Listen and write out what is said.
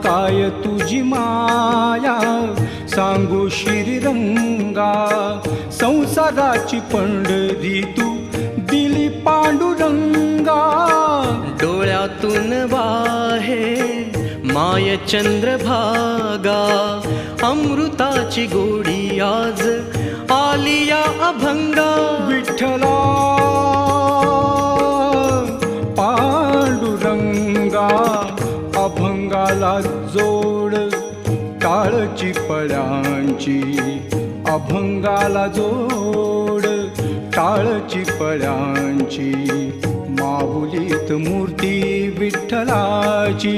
काय तुझी माया सांगू श्रीरंगा, संसाराची पंढरी तू दिली पांडुरंगा. डोळ्यातून वाहे माय चंद्रभागा, अमृताची गोडी आज आली या अभंगा. विठ्ठला पांडुरंगा, अभंगाला जोड टाळची पळ्यांची, अभंगाला जोड टाळची पळ्यांची. माऊलीत मूर्ती विठ्ठलाची.